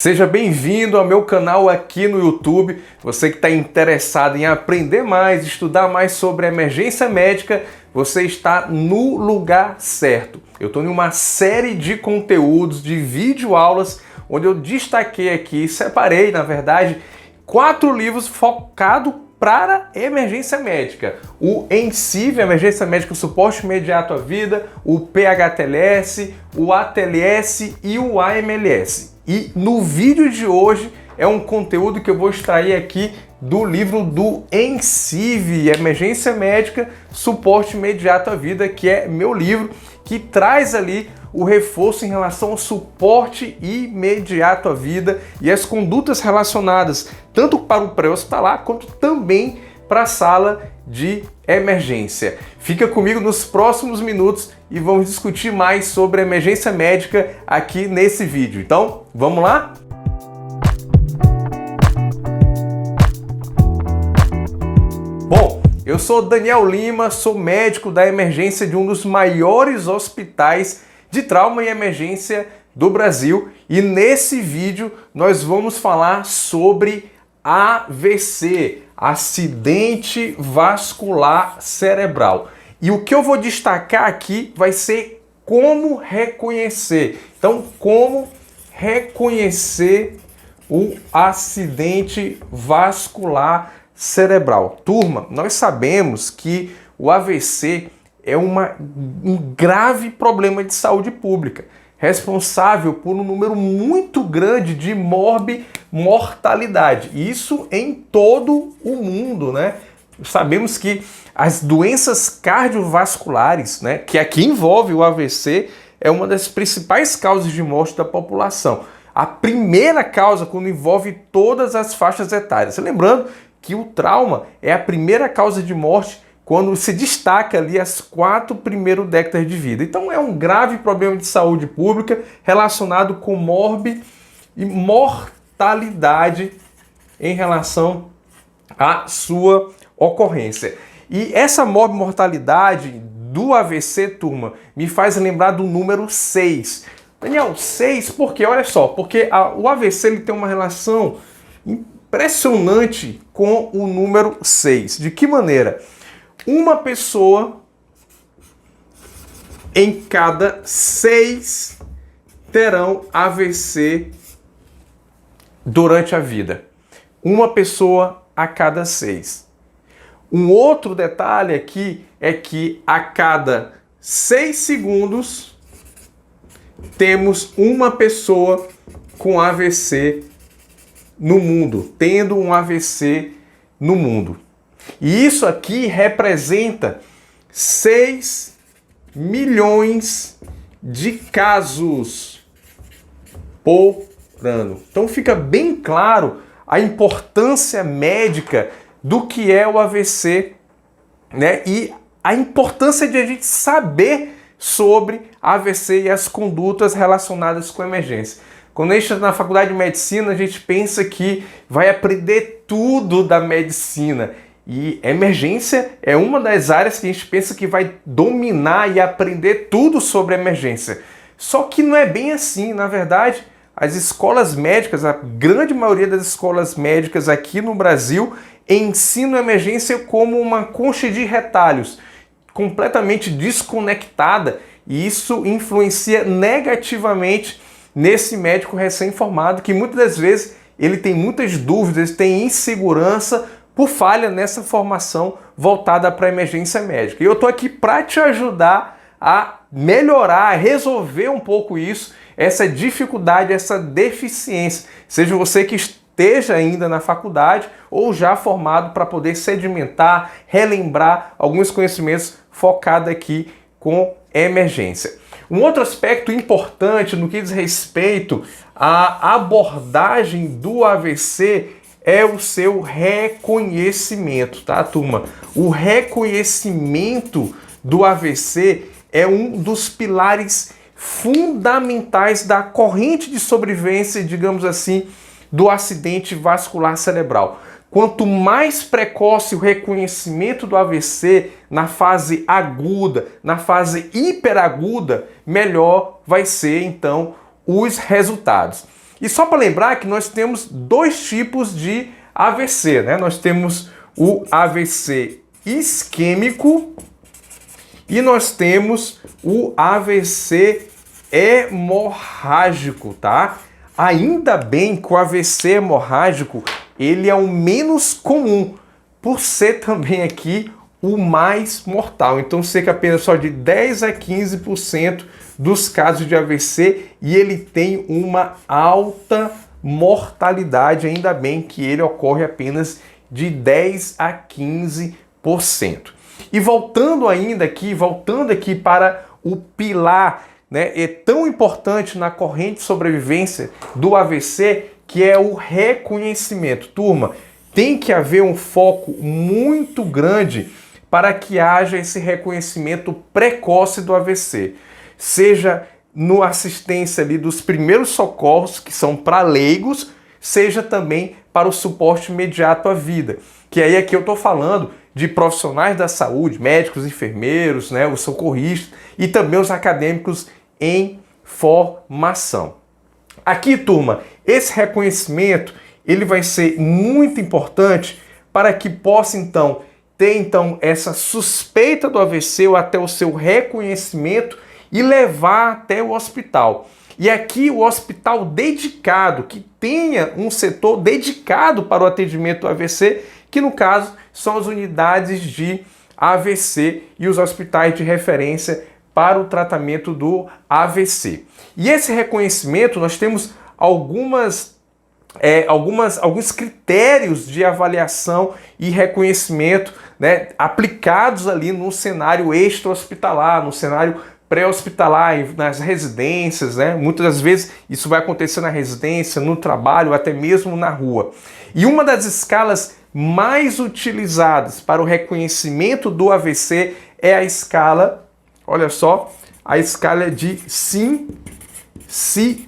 Seja bem-vindo ao meu canal aqui no YouTube. Você que está interessado em aprender mais, estudar mais sobre emergência médica, você está no lugar certo. Eu estou em uma série de conteúdos, de videoaulas, onde eu destaquei aqui, separei, na verdade, 4 livros focados para emergência médica. O ENSIV, Emergência Médica Suporte Imediato à Vida, o PHTLS, o ATLS e o AMLS. E no vídeo de hoje é um conteúdo que eu vou extrair aqui do livro do ENSIV, Emergência Médica Suporte Imediato à Vida, que é meu livro, que traz ali o reforço em relação ao suporte imediato à vida e as condutas relacionadas tanto para o pré-hospitalar quanto também para a sala de emergência. Fica comigo nos próximos minutos e vamos discutir mais sobre emergência médica aqui nesse vídeo. Então, vamos lá? Bom, eu sou Daniel Lima, sou médico da emergência de um dos maiores hospitais de trauma e emergência do Brasil e nesse vídeo nós vamos falar sobre AVC, acidente vascular cerebral. E o que eu vou destacar aqui vai ser como reconhecer. Então, como reconhecer o acidente vascular cerebral. Turma, nós sabemos que o AVC é um grave problema de saúde pública, responsável por um número muito grande de mortalidade. Isso em todo o mundo, né? Sabemos que as doenças cardiovasculares, né, que aqui envolve o AVC, é uma das principais causas de morte da população. A primeira causa quando envolve todas as faixas etárias. Lembrando que o trauma é a primeira causa de morte quando se destaca ali as 4 primeiras décadas de vida. Então é um grave problema de saúde pública relacionado com e mortalidade em relação à sua ocorrência. E essa mortalidade do AVC, turma, me faz lembrar do número 6. Daniel, 6 por quê? Olha só, porque o AVC ele tem uma relação impressionante com o número 6. De que maneira? Uma pessoa em cada 6 terão AVC durante a vida. Uma pessoa a cada 6. Um outro detalhe aqui é que a cada 6 segundos temos uma pessoa com AVC no mundo, tendo um AVC no mundo. E isso aqui representa 6 milhões de casos por ano. Então fica bem claro a importância médica do que é o AVC, né? E a importância de a gente saber sobre AVC e as condutas relacionadas com emergência. Quando a gente está na faculdade de medicina, a gente pensa que vai aprender tudo da medicina. E emergência é uma das áreas que a gente pensa que vai dominar e aprender tudo sobre emergência. Só que não é bem assim. Na verdade, as escolas médicas, a grande maioria das escolas médicas aqui no Brasil, ensinam emergência como uma concha de retalhos, completamente desconectada. E isso influencia negativamente nesse médico recém-formado, que muitas das vezes ele tem muitas dúvidas, tem insegurança por falha nessa formação voltada para a emergência médica. E eu estou aqui para te ajudar a melhorar, a resolver um pouco isso, essa dificuldade, essa deficiência. Seja você que esteja ainda na faculdade ou já formado para poder sedimentar, relembrar alguns conhecimentos focados aqui com emergência. Um outro aspecto importante no que diz respeito à abordagem do AVC é o seu reconhecimento, tá, turma? O reconhecimento do AVC é um dos pilares fundamentais da corrente de sobrevivência, digamos assim, do acidente vascular cerebral. Quanto mais precoce o reconhecimento do AVC na fase aguda, na fase hiperaguda, melhor vai ser então os resultados. E só para lembrar que nós temos dois tipos de AVC, né? Nós temos o AVC isquêmico e nós temos o AVC hemorrágico, tá? Ainda bem que o AVC hemorrágico, ele é o menos comum, por ser também aqui o mais mortal. Então, cerca apenas só de 10 a 15% dos casos de AVC, e ele tem uma alta mortalidade, ainda bem que ele ocorre apenas de 10 a 15%. E voltando aqui para o pilar, né, é tão importante na corrente de sobrevivência do AVC, que é o reconhecimento. Turma, tem que haver um foco muito grande para que haja esse reconhecimento precoce do AVC. Seja no assistência ali dos primeiros socorros, que são para leigos, seja também para o suporte imediato à vida. Que aí aqui eu estou falando de profissionais da saúde, médicos, enfermeiros, né, os socorristas e também os acadêmicos em formação. Aqui, turma, esse reconhecimento ele vai ser muito importante para que possa ter essa suspeita do AVC ou até o seu reconhecimento e levar até o hospital. E aqui o hospital dedicado, que tenha um setor dedicado para o atendimento do AVC, que no caso são as unidades de AVC e os hospitais de referência para o tratamento do AVC. E esse reconhecimento, nós temos alguns critérios de avaliação e reconhecimento, né, aplicados ali no cenário extra-hospitalar, no cenário pré-hospitalar, nas residências, né? Muitas das vezes isso vai acontecer na residência, no trabalho, até mesmo na rua. E uma das escalas mais utilizadas para o reconhecimento do AVC é a escala, olha só, a escala de Cincinnati,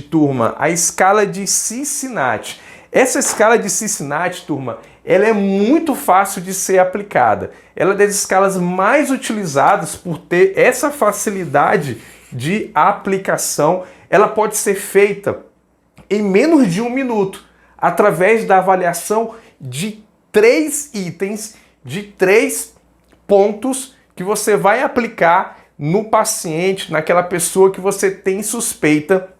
turma. A escala de Cincinnati. Essa escala de Cincinnati, turma, ela é muito fácil de ser aplicada. Ela é das escalas mais utilizadas por ter essa facilidade de aplicação. Ela pode ser feita em menos de 1 minuto, através da avaliação de 3 itens, de 3 pontos que você vai aplicar no paciente, naquela pessoa que você tem suspeita,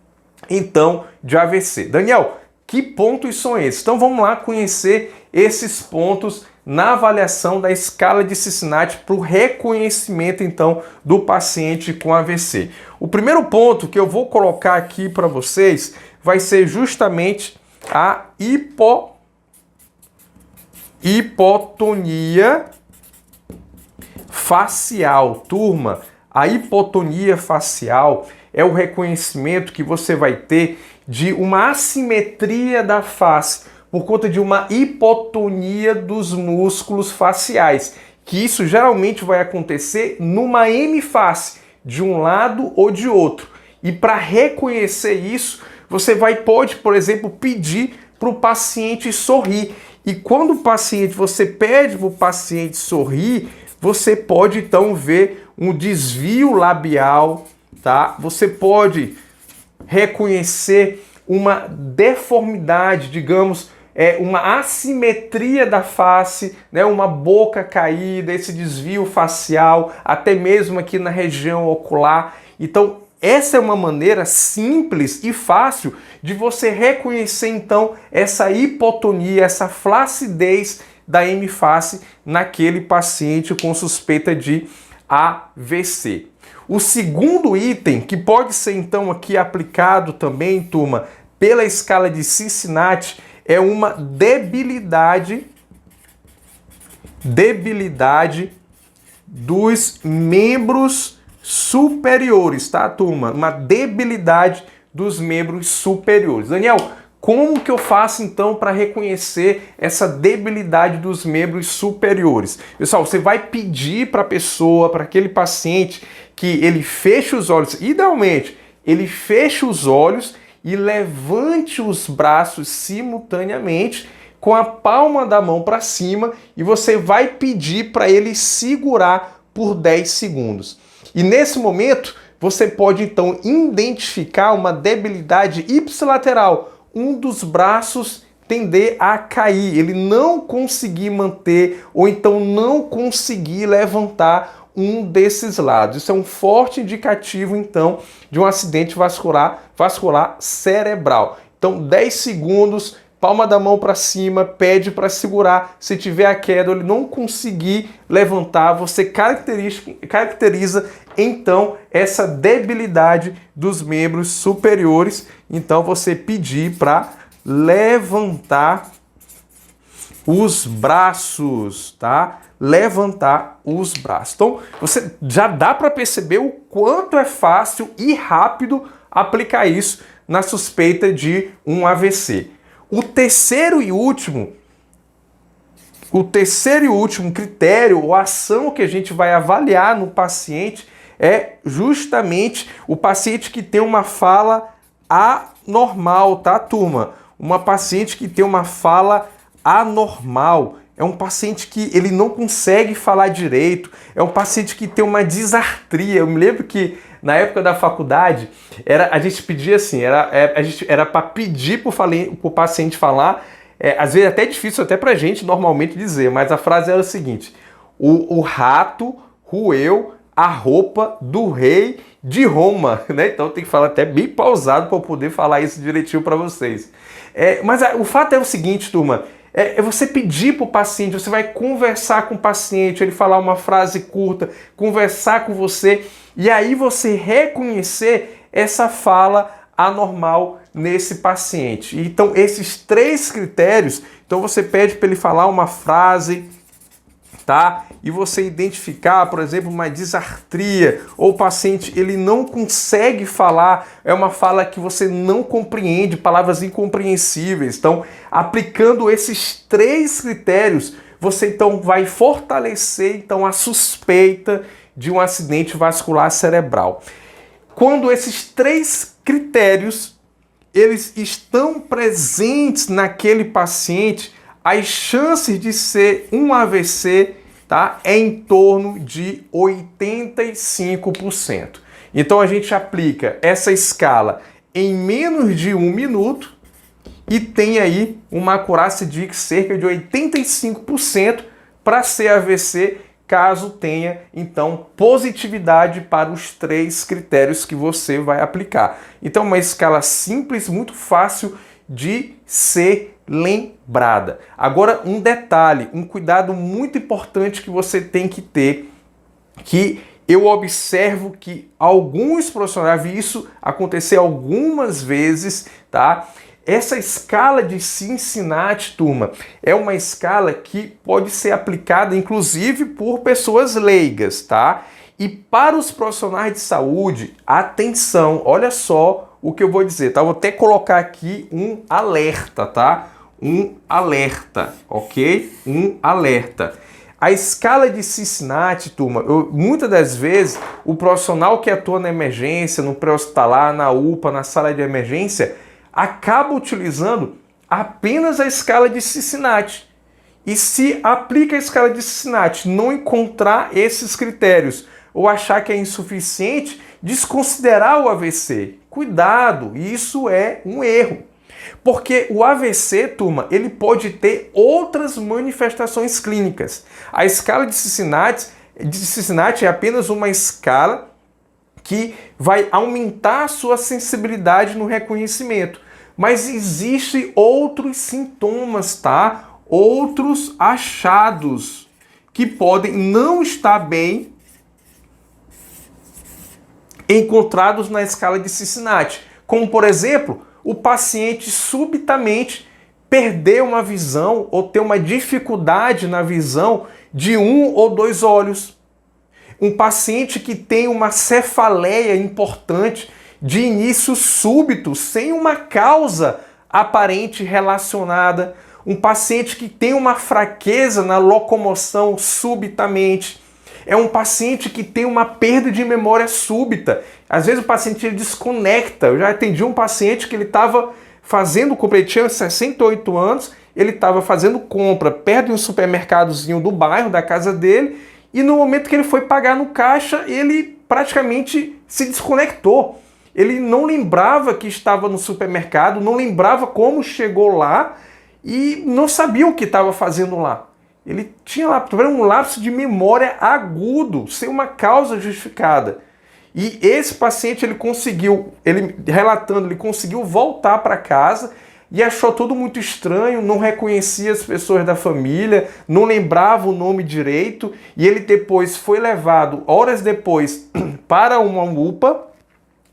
então, de AVC. Daniel, que pontos são esses? Então vamos lá conhecer esses pontos na avaliação da escala de Cincinnati para o reconhecimento, então, do paciente com AVC. O primeiro ponto que eu vou colocar aqui para vocês vai ser justamente a hipotonia facial. Turma, a hipotonia facial é o reconhecimento que você vai ter de uma assimetria da face por conta de uma hipotonia dos músculos faciais, que isso geralmente vai acontecer numa hemiface, de um lado ou de outro. E para reconhecer isso, você pode, por exemplo, pedir para o paciente sorrir. E quando você pede para o paciente sorrir, você pode então ver um desvio labial, tá? Você pode reconhecer uma deformidade, digamos, uma assimetria da face, né? Uma boca caída, esse desvio facial, até mesmo aqui na região ocular. Então, essa é uma maneira simples e fácil de você reconhecer, então, essa hipotonia, essa flacidez da hemiface naquele paciente com suspeita de AVC. O segundo item, que pode ser, então, aqui aplicado também, turma, pela escala de Cincinnati, é uma debilidade dos membros superiores, tá, turma? Uma debilidade dos membros superiores. Daniel, como que eu faço então para reconhecer essa debilidade dos membros superiores? Pessoal, você vai pedir para a pessoa, para aquele paciente, que ele feche os olhos, idealmente, ele feche os olhos e levante os braços simultaneamente com a palma da mão para cima e você vai pedir para ele segurar por 10 segundos. E nesse momento, você pode então identificar uma debilidade ipsilateral, um dos braços tender a cair, ele não conseguir manter ou então não conseguir levantar um desses lados. Isso é um forte indicativo então de um acidente vascular cerebral. Então 10 segundos, palma da mão para cima, pede para segurar. Se tiver a queda, ele não conseguir levantar, você caracteriza então essa debilidade dos membros superiores. Então você pedir para levantar os braços, tá? Levantar os braços. Então, você já dá para perceber o quanto é fácil e rápido aplicar isso na suspeita de um AVC. O terceiro e último critério ou ação que a gente vai avaliar no paciente é justamente o paciente que tem uma fala anormal, tá, turma? Uma paciente que tem uma fala anormal. É um paciente que ele não consegue falar direito, é um paciente que tem uma disartria. Eu me lembro que na época da faculdade, a gente pedia assim, era para pedir para o paciente falar, às vezes até difícil até para a gente normalmente dizer, mas a frase era o seguinte: o rato roeu a roupa do rei de Roma, né? Então tem que falar até bem pausado para eu poder falar isso direitinho para vocês. Mas o fato é o seguinte, turma, é você pedir para o paciente, você vai conversar com o paciente, ele falar uma frase curta, conversar com você, e aí você reconhecer essa fala anormal nesse paciente. Então esses 3 critérios, então você pede para ele falar uma frase, tá? E você identificar, por exemplo, uma disartria, ou o paciente ele não consegue falar, é uma fala que você não compreende, palavras incompreensíveis. Então, aplicando esses 3 critérios, você então vai fortalecer então a suspeita de um acidente vascular cerebral. Quando esses 3 critérios eles estão presentes naquele paciente, as chances de ser um AVC, tá, é em torno de 85%. Então a gente aplica essa escala em menos de 1 minuto e tem aí uma acurácia de cerca de 85% para ser AVC, caso tenha então positividade para os 3 critérios que você vai aplicar. Então uma escala simples, muito fácil de ser lembrada. Agora um detalhe, um cuidado muito importante que você tem que ter, que eu observo que alguns profissionais, vi isso acontecer algumas vezes, tá? Essa escala de Cincinnati, turma, é uma escala que pode ser aplicada inclusive por pessoas leigas, tá? E para os profissionais de saúde, atenção, olha só o que eu vou dizer, tá? Vou até colocar aqui um alerta, tá? Um alerta, ok? Um alerta. A escala de Cincinnati, turma, muitas das vezes o profissional que atua na emergência, no pré-hospitalar, na UPA, na sala de emergência, acaba utilizando apenas a escala de Cincinnati. E se aplica a escala de Cincinnati, não encontrar esses critérios ou achar que é insuficiente, desconsiderar o AVC. Cuidado, isso é um erro. Porque o AVC, turma, ele pode ter outras manifestações clínicas. A escala de Cincinnati é apenas uma escala que vai aumentar a sua sensibilidade no reconhecimento. Mas existem outros sintomas, tá? Outros achados que podem não estar bem encontrados na escala de Cincinnati. Como, por exemplo, o paciente subitamente perder uma visão ou ter uma dificuldade na visão de 1 ou 2 olhos. Um paciente que tem uma cefaleia importante de início súbito, sem uma causa aparente relacionada. Um paciente que tem uma fraqueza na locomoção subitamente. É um paciente que tem uma perda de memória súbita. Às vezes o paciente ele desconecta. Eu já atendi um paciente que ele estava fazendo compra, ele tinha 68 anos, ele estava fazendo compra perto de um supermercadozinho do bairro, da casa dele, e no momento que ele foi pagar no caixa, ele praticamente se desconectou. Ele não lembrava que estava no supermercado, não lembrava como chegou lá e não sabia o que estava fazendo lá. Ele tinha lá um lapso de memória agudo, sem uma causa justificada. E esse paciente, ele conseguiu voltar para casa e achou tudo muito estranho, não reconhecia as pessoas da família, não lembrava o nome direito, e ele depois foi levado, horas depois, para uma UPA.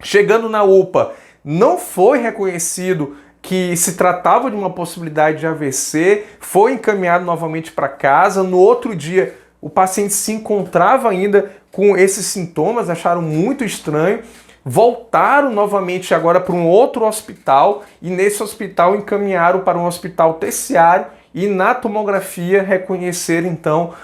Chegando na UPA, não foi reconhecido que se tratava de uma possibilidade de AVC, foi encaminhado novamente para casa. No outro dia, o paciente se encontrava ainda com esses sintomas, acharam muito estranho, voltaram novamente agora para um outro hospital e nesse hospital encaminharam para um hospital terciário e na tomografia reconheceram então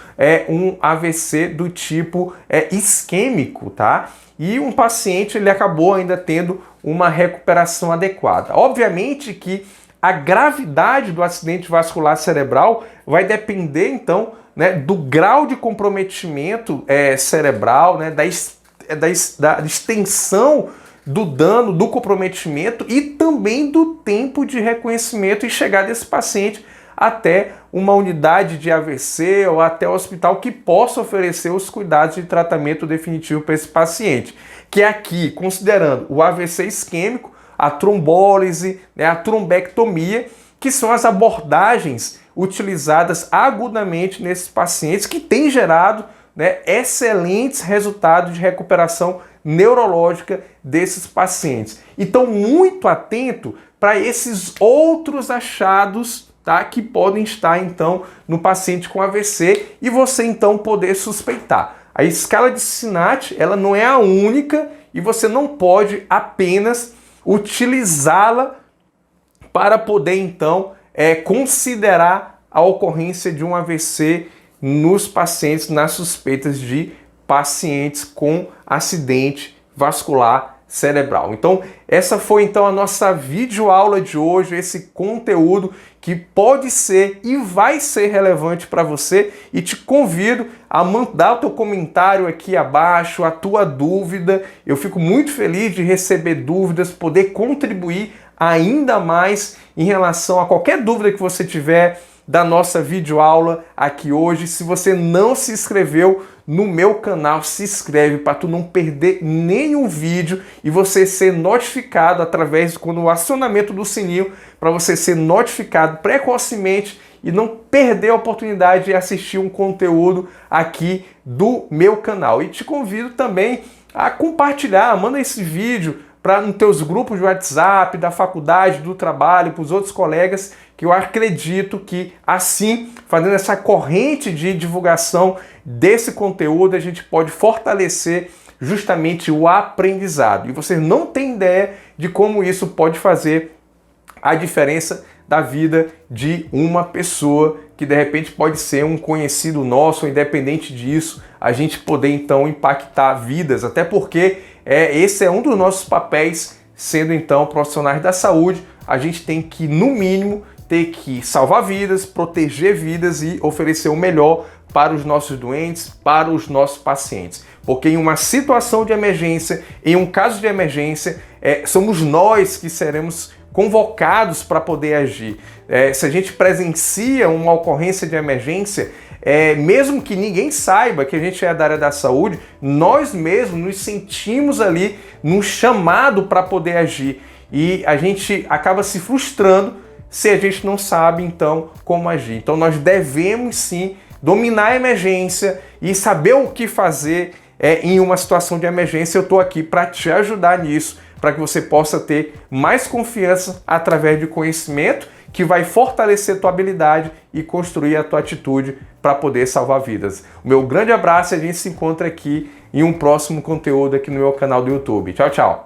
um AVC do tipo isquêmico, tá? E um paciente ele acabou ainda tendo uma recuperação adequada. Obviamente que a gravidade do acidente vascular cerebral vai depender então, né, do grau de comprometimento cerebral, né, da extensão do dano, do comprometimento e também do tempo de reconhecimento e chegada desse paciente até uma unidade de AVC ou até o hospital que possa oferecer os cuidados de tratamento definitivo para esse paciente. Que é aqui, considerando o AVC isquêmico, a trombólise, né, a trombectomia, que são as abordagens utilizadas agudamente nesses pacientes que têm gerado, né, excelentes resultados de recuperação neurológica desses pacientes. Então, muito atento para esses outros achados, tá, que podem estar então no paciente com AVC e você então poder suspeitar. A escala de Cincinnati, ela não é a única e você não pode apenas utilizá-la para poder então considerar a ocorrência de um AVC nos pacientes, nas suspeitas de pacientes com acidente vascular cerebral. Então, essa foi então a nossa videoaula de hoje, esse conteúdo que pode ser e vai ser relevante para você e te convido a mandar o teu comentário aqui abaixo, a tua dúvida. Eu fico muito feliz de receber dúvidas, poder contribuir ainda mais em relação a qualquer dúvida que você tiver da nossa videoaula aqui hoje. Se você não se inscreveu no meu canal, se inscreve para tu não perder nenhum vídeo e você ser notificado através do acionamento do sininho para você ser notificado precocemente e não perder a oportunidade de assistir um conteúdo aqui do meu canal. E te convido também a compartilhar, manda esse vídeo para nos teus grupos de WhatsApp, da faculdade, do trabalho, para os outros colegas, que eu acredito que assim, fazendo essa corrente de divulgação desse conteúdo, a gente pode fortalecer justamente o aprendizado. E você não tem ideia de como isso pode fazer a diferença da vida de uma pessoa que de repente pode ser um conhecido nosso, independente disso, a gente poder então impactar vidas, até porque esse é um dos nossos papéis, sendo então profissionais da saúde, a gente tem que, no mínimo, ter que salvar vidas, proteger vidas e oferecer o melhor para os nossos doentes, para os nossos pacientes. Porque em uma situação de emergência, em um caso de emergência, somos nós que seremos convocados para poder agir. Se a gente presencia uma ocorrência de emergência, mesmo que ninguém saiba que a gente é da área da saúde, nós mesmos nos sentimos ali num chamado para poder agir. E a gente acaba se frustrando se a gente não sabe, então, como agir. Então, nós devemos, sim, dominar a emergência e saber o que fazer em uma situação de emergência. Eu estou aqui para te ajudar nisso, para que você possa ter mais confiança através de conhecimento que vai fortalecer tua habilidade e construir a tua atitude para poder salvar vidas. O meu grande abraço e a gente se encontra aqui em um próximo conteúdo aqui no meu canal do YouTube. Tchau, tchau!